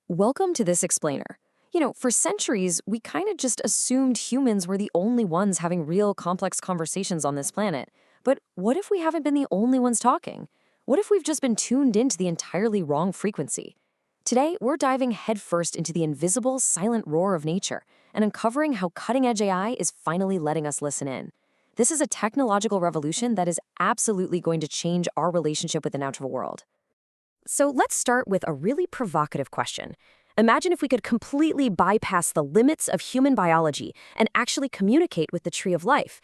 Welcome to this explainer. For centuries, we kind of just assumed humans were the only ones having real complex conversations on this planet. But what if we haven't been the only ones talking? What if we've just been tuned into the entirely wrong frequency? Today, we're diving headfirst into the invisible, silent roar of nature and uncovering how cutting-edge AI is finally letting us listen in. This is a technological revolution that is absolutely going to change our relationship with the natural world. So let's start with a really provocative question. Imagine if we could completely bypass the limits of human biology and actually communicate with the tree of life.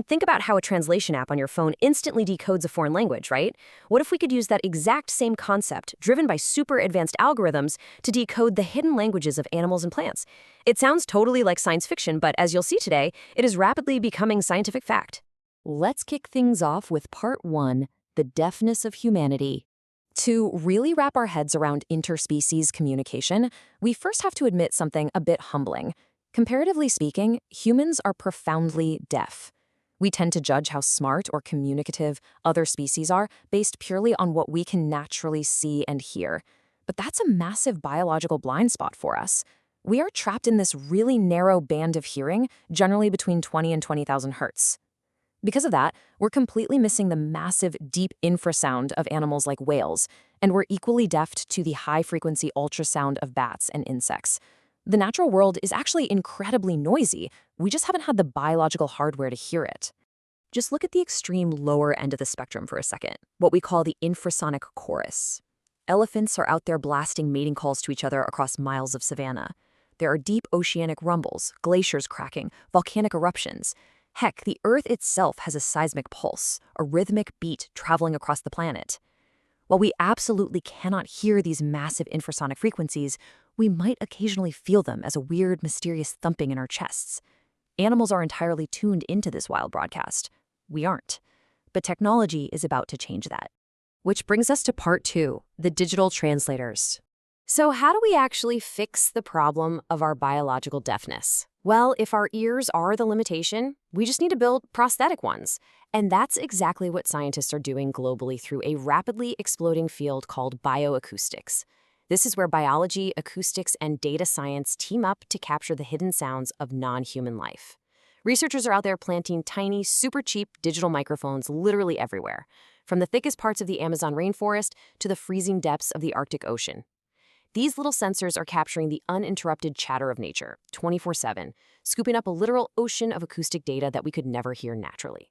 Think about how a translation app on your phone instantly decodes a foreign language, right? What if we could use that exact same concept, driven by super advanced algorithms, to decode the hidden languages of animals and plants? It sounds totally like science fiction, but as you'll see today, it is rapidly becoming scientific fact. Let's kick things off with part 1, the deafness of humanity. To really wrap our heads around interspecies communication, we first have to admit something a bit humbling. Comparatively speaking, humans are profoundly deaf. We tend to judge how smart or communicative other species are based purely on what we can naturally see and hear. But that's a massive biological blind spot for us. We are trapped in this really narrow band of hearing, generally between 20 and 20,000 hertz. Because of that, we're completely missing the massive, deep infrasound of animals like whales, and we're equally deaf to the high-frequency ultrasound of bats and insects. The natural world is actually incredibly noisy. We just haven't had the biological hardware to hear it. Just look at the extreme lower end of the spectrum for a second, what we call the infrasonic chorus. Elephants are out there blasting mating calls to each other across miles of savanna. There are deep oceanic rumbles, glaciers cracking, volcanic eruptions. Heck, the Earth itself has a seismic pulse, a rhythmic beat traveling across the planet. While we absolutely cannot hear these massive infrasonic frequencies, we might occasionally feel them as a weird, mysterious thumping in our chests. Animals are entirely tuned into this wild broadcast. We aren't. But technology is about to change that. Which brings us to part 2, the digital translators. So how do we actually fix the problem of our biological deafness? Well, if our ears are the limitation, we just need to build prosthetic ones. And that's exactly what scientists are doing globally through a rapidly exploding field called bioacoustics. This is where biology, acoustics, and data science team up to capture the hidden sounds of non-human life. Researchers are out there planting tiny, super cheap digital microphones literally everywhere, from the thickest parts of the Amazon rainforest to the freezing depths of the Arctic Ocean. These little sensors are capturing the uninterrupted chatter of nature, 24/7, scooping up a literal ocean of acoustic data that we could never hear naturally.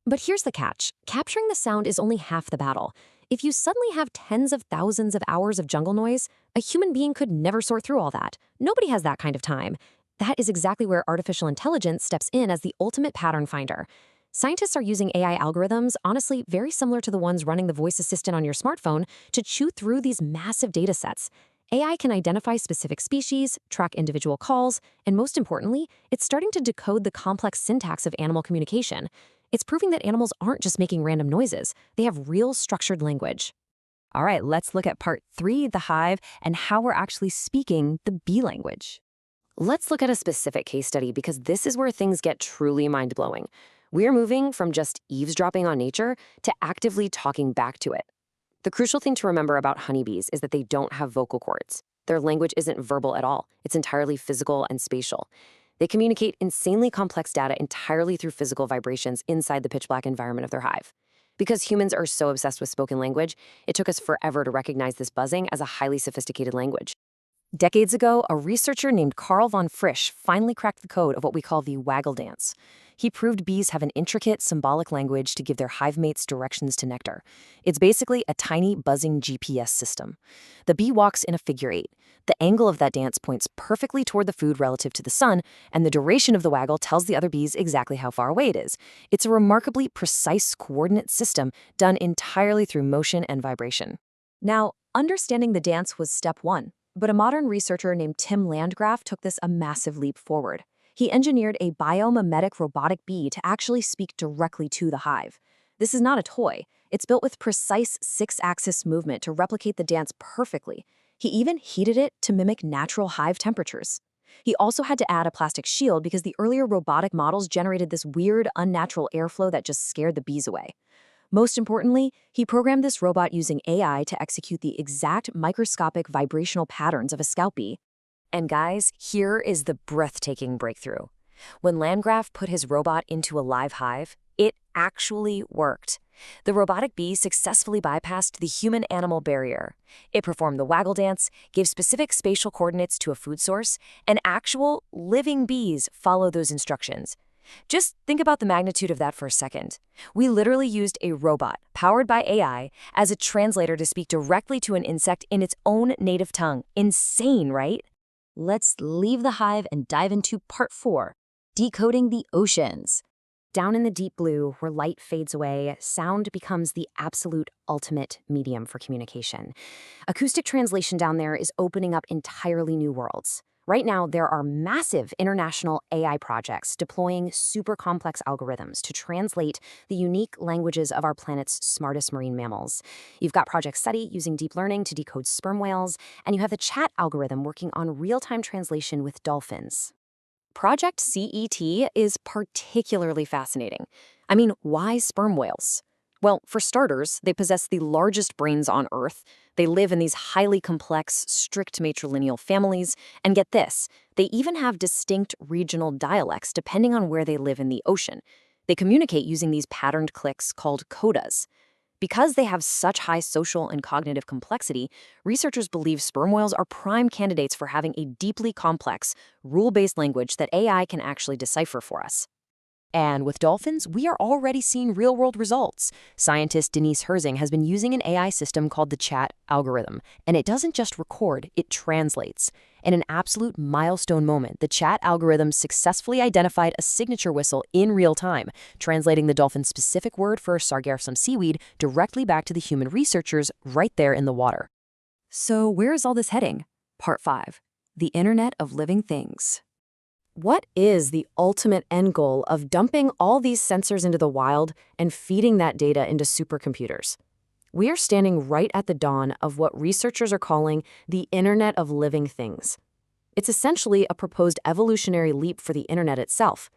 But here's the catch. Capturing the sound is only half the battle. If you suddenly have tens of thousands of hours of jungle noise, a human being could never sort through all that. Nobody has that kind of time. That is exactly where artificial intelligence steps in as the ultimate pattern finder. Scientists are using AI algorithms, honestly very similar to the ones running the voice assistant on your smartphone, to chew through these massive data sets. AI can identify specific species, track individual calls, and most importantly, it's starting to decode the complex syntax of animal communication. It's proving that animals aren't just making random noises, they have real structured language. All right, let's look at part 3, the hive, and how we're actually speaking the bee language. Let's look at a specific case study because this is where things get truly mind-blowing. We're moving from just eavesdropping on nature to actively talking back to it. The crucial thing to remember about honeybees is that they don't have vocal cords. Their language isn't verbal at all. It's entirely physical and spatial. They communicate insanely complex data entirely through physical vibrations inside the pitch-black environment of their hive. Because humans are so obsessed with spoken language, it took us forever to recognize this buzzing as a highly sophisticated language. Decades ago, a researcher named Carl von Frisch finally cracked the code of what we call the waggle dance. He proved bees have an intricate, symbolic language to give their hive mates directions to nectar. It's basically a tiny, buzzing GPS system. The bee walks in a figure 8. The angle of that dance points perfectly toward the food relative to the sun, and the duration of the waggle tells the other bees exactly how far away it is. It's a remarkably precise coordinate system done entirely through motion and vibration. Now, understanding the dance was step 1. But a modern researcher named Tim Landgraf took this a massive leap forward. He engineered a biomimetic robotic bee to actually speak directly to the hive. This is not a toy. It's built with precise 6-axis movement to replicate the dance perfectly. He even heated it to mimic natural hive temperatures. He also had to add a plastic shield because the earlier robotic models generated this weird, unnatural airflow that just scared the bees away. Most importantly, he programmed this robot using AI to execute the exact microscopic vibrational patterns of a scout bee. And guys, here is the breathtaking breakthrough. When Landgraf put his robot into a live hive, it actually worked. The robotic bee successfully bypassed the human-animal barrier. It performed the waggle dance, gave specific spatial coordinates to a food source, and actual living bees followed those instructions. Just think about the magnitude of that for a second. We literally used a robot, powered by AI, as a translator to speak directly to an insect in its own native tongue. Insane, right? Let's leave the hive and dive into part 4, decoding the oceans. Down in the deep blue, where light fades away, sound becomes the absolute ultimate medium for communication. Acoustic translation down there is opening up entirely new worlds. Right now, there are massive international AI projects deploying super complex algorithms to translate the unique languages of our planet's smartest marine mammals. You've got Project SETI using deep learning to decode sperm whales, and you have the chat algorithm working on real-time translation with dolphins. Project CET is particularly fascinating. I mean, why sperm whales? Well, for starters, they possess the largest brains on Earth. They live in these highly complex, strict matrilineal families. And get this, they even have distinct regional dialects depending on where they live in the ocean. They communicate using these patterned clicks called codas. Because they have such high social and cognitive complexity, researchers believe sperm whales are prime candidates for having a deeply complex, rule-based language that AI can actually decipher for us. And with dolphins, we are already seeing real-world results. Scientist Denise Herzing has been using an AI system called the chat algorithm, and it doesn't just record, it translates. In an absolute milestone moment, the chat algorithm successfully identified a signature whistle in real time, translating the dolphin's specific word for sargassum seaweed directly back to the human researchers right there in the water. So where is all this heading? Part 5, the Internet of Living Things. What is the ultimate end goal of dumping all these sensors into the wild and feeding that data into supercomputers? We are standing right at the dawn of what researchers are calling the Internet of Living Things. It's essentially a proposed evolutionary leap for the Internet itself.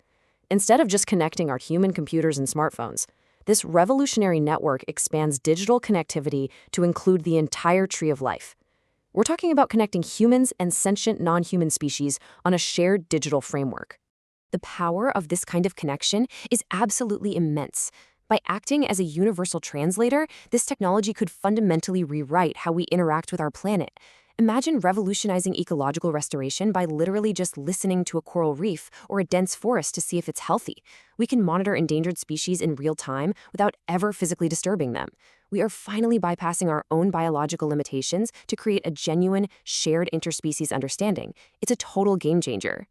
Instead of just connecting our human computers and smartphones, this revolutionary network expands digital connectivity to include the entire tree of life. We're talking about connecting humans and sentient non-human species on a shared digital framework. The power of this kind of connection is absolutely immense. By acting as a universal translator, this technology could fundamentally rewrite how we interact with our planet. Imagine revolutionizing ecological restoration by literally just listening to a coral reef or a dense forest to see if it's healthy. We can monitor endangered species in real time without ever physically disturbing them. We are finally bypassing our own biological limitations to create a genuine, shared interspecies understanding. It's a total game changer.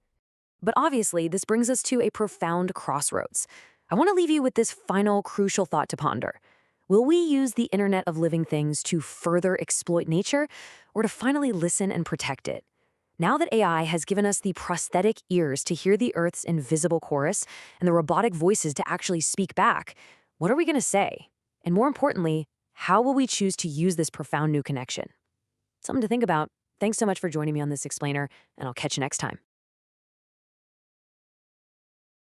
But obviously, this brings us to a profound crossroads. I want to leave you with this final crucial thought to ponder. Will we use the Internet of Living Things to further exploit nature, or to finally listen and protect it? Now that AI has given us the prosthetic ears to hear the Earth's invisible chorus and the robotic voices to actually speak back, what are we going to say? And more importantly, how will we choose to use this profound new connection? Something to think about. Thanks so much for joining me on this explainer, and I'll catch you next time.